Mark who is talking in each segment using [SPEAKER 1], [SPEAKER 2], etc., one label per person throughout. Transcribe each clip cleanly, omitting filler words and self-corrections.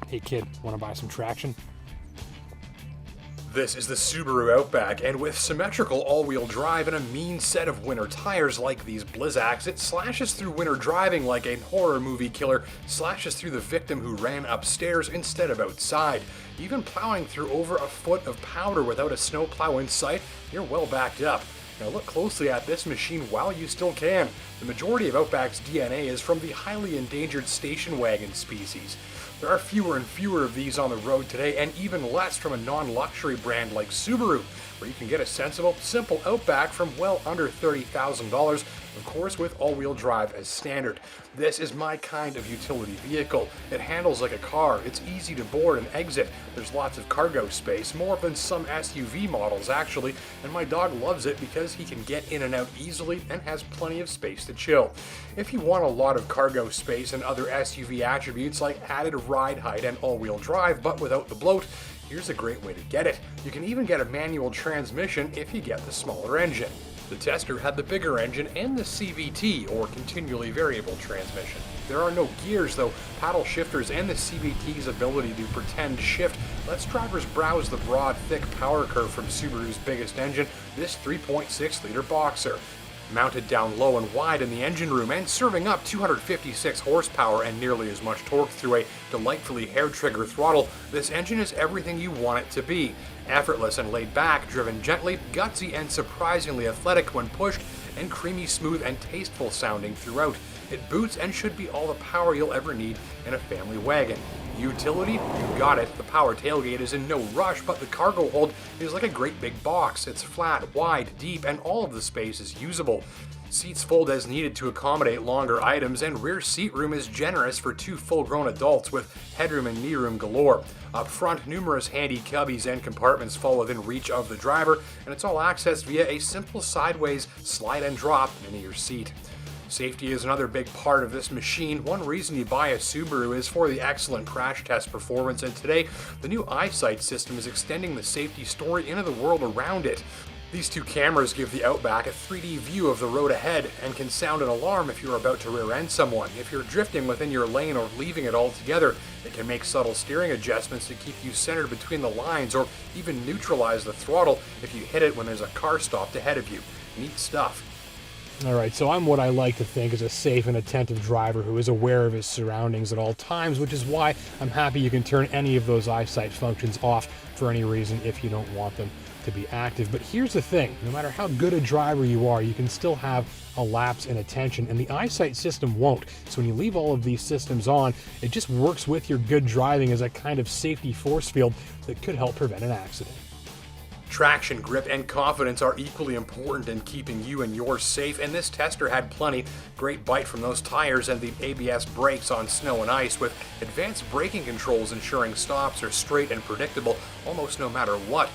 [SPEAKER 1] Hey kid, wanna buy some traction?
[SPEAKER 2] This is the Subaru Outback, and with symmetrical all-wheel drive and a mean set of winter tires like these Blizzaks, it slashes through winter driving like a horror movie killer slashes through the victim who ran upstairs instead of outside. Even plowing through over a foot of powder without a snowplow in sight, you're well backed up. Now look closely at this machine while you still can. The majority of Outback's DNA is from the highly endangered station wagon species. There are fewer and fewer of these on the road today, and even less from a non-luxury brand like Subaru, where you can get a sensible, simple Outback from well under $30,000, of course with all-wheel drive as standard. This is my kind of utility vehicle. It handles like a car, it's easy to board and exit, there's lots of cargo space, more than some SUV models actually, and my dog loves it because he can get in and out easily and has plenty of space to chill. If you want a lot of cargo space and other SUV attributes like added ride height and all-wheel drive but without the bloat, here's a great way to get it. You can even get a manual transmission if you get the smaller engine. The tester had the bigger engine and the CVT, or continually variable transmission. There are no gears though, paddle shifters, and the CVT's ability to pretend shift lets drivers browse the broad, thick power curve from Subaru's biggest engine, this 3.6-liter boxer. Mounted down low and wide in the engine room and serving up 256 horsepower and nearly as much torque through a delightfully hair-trigger throttle, this engine is everything you want it to be. Effortless and laid back, driven gently, gutsy and surprisingly athletic when pushed, and creamy smooth and tasteful sounding throughout. It boots and should be all the power you'll ever need in a family wagon. Utility? You got it. The power tailgate is in no rush, but the cargo hold is like a great big box. It's flat, wide, deep, and all of the space is usable. Seats fold as needed to accommodate longer items, and rear seat room is generous for two full-grown adults with headroom and knee room galore. Up front, numerous handy cubbies and compartments fall within reach of the driver, and it's all accessed via a simple sideways slide and drop into your seat. Safety is another big part of this machine. One reason you buy a Subaru is for the excellent crash test performance, and today the new Eyesight system is extending the safety story into the world around it. These two cameras give the Outback a 3D view of the road ahead and can sound an alarm if you're about to rear-end someone. If you're drifting within your lane or leaving it altogether, it can make subtle steering adjustments to keep you centered between the lines or even neutralize the throttle if you hit it when there's a car stopped ahead of you. Neat stuff.
[SPEAKER 1] Alright, so I'm what I like to think is a safe and attentive driver who is aware of his surroundings at all times, which is why I'm happy you can turn any of those eyesight functions off for any reason if you don't want them to be active. But here's the thing, no matter how good a driver you are, you can still have a lapse in attention, and the Eyesight system won't. So when you leave all of these systems on, it just works with your good driving as a kind of safety force field that could help prevent an accident.
[SPEAKER 2] Traction, grip, and confidence are equally important in keeping you and yours safe, and this tester had plenty. Great bite from those tires and the ABS brakes on snow and ice, with advanced braking controls ensuring stops are straight and predictable almost no matter what.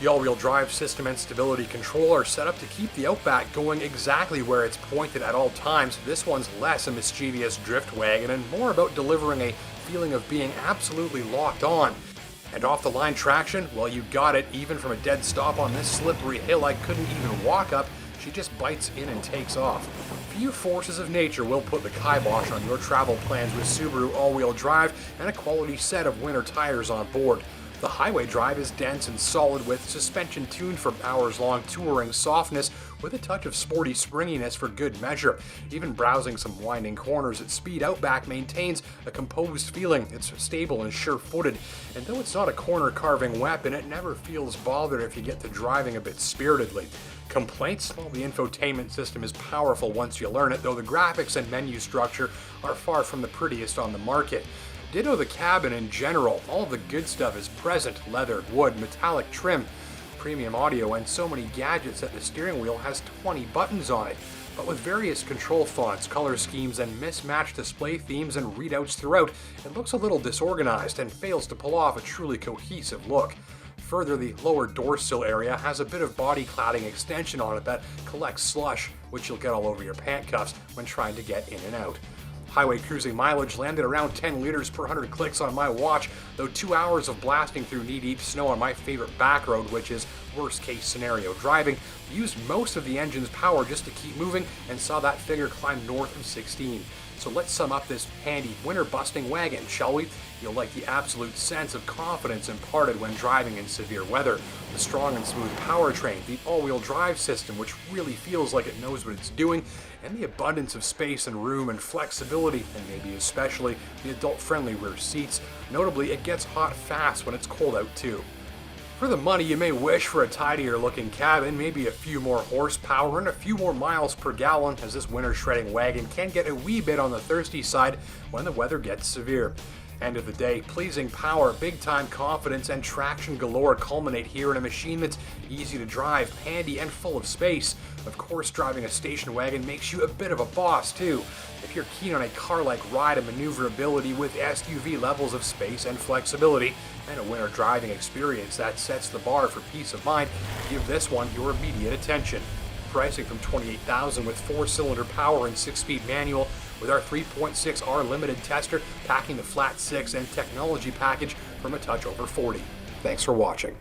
[SPEAKER 2] The all-wheel drive system and stability control are set up to keep the Outback going exactly where it's pointed at all times. This one's less a mischievous drift wagon and more about delivering a feeling of being absolutely locked on. And off-the-line traction, well, you got it. Even from a dead stop on this slippery hill I couldn't even walk up, she just bites in and takes off. Few forces of nature will put the kibosh on your travel plans with Subaru all-wheel drive and a quality set of winter tires on board. The highway drive is dense and solid with suspension tuned for hours-long touring softness with a touch of sporty springiness for good measure. Even browsing some winding corners at speed, Outback maintains a composed feeling. It's stable and sure-footed, and though it's not a corner-carving weapon, it never feels bothered if you get to driving a bit spiritedly. Complaints? Well, the infotainment system is powerful once you learn it, though the graphics and menu structure are far from the prettiest on the market. Ditto the cabin in general. All the good stuff is present: leather, wood, metallic trim, premium audio, and so many gadgets that the steering wheel has 20 buttons on it. But with various control fonts, color schemes, and mismatched display themes and readouts throughout, it looks a little disorganized and fails to pull off a truly cohesive look. Further, the lower door sill area has a bit of body cladding extension on it that collects slush, which you'll get all over your pant cuffs when trying to get in and out. Highway cruising mileage landed around 10 liters per 100 clicks on my watch, though 2 hours of blasting through knee-deep snow on my favorite back road, which is worst-case scenario driving, used most of the engine's power just to keep moving and saw that figure climb north of 16. So let's sum up this handy winter-busting wagon, shall we? You'll like the absolute sense of confidence imparted when driving in severe weather, the strong and smooth powertrain, the all-wheel drive system which really feels like it knows what it's doing, and the abundance of space and room and flexibility, and maybe especially the adult-friendly rear seats. Notably, it gets hot fast when it's cold out too. For the money, you may wish for a tidier looking cabin, maybe a few more horsepower and a few more miles per gallon, as this winter shredding wagon can get a wee bit on the thirsty side when the weather gets severe. End of the day, pleasing power, big time confidence, and traction galore culminate here in a machine that's easy to drive, handy, and full of space. Of course, driving a station wagon makes you a bit of a boss too. If you're keen on a car-like ride and maneuverability with SUV levels of space and flexibility, and a winter driving experience that sets the bar for peace of mind, give this one your immediate attention. Pricing from $28,000 with 4-cylinder power and 6-speed manual, with our 3.6R limited tester packing the flat 6 and technology package from a touch over $40. Thanks for watching.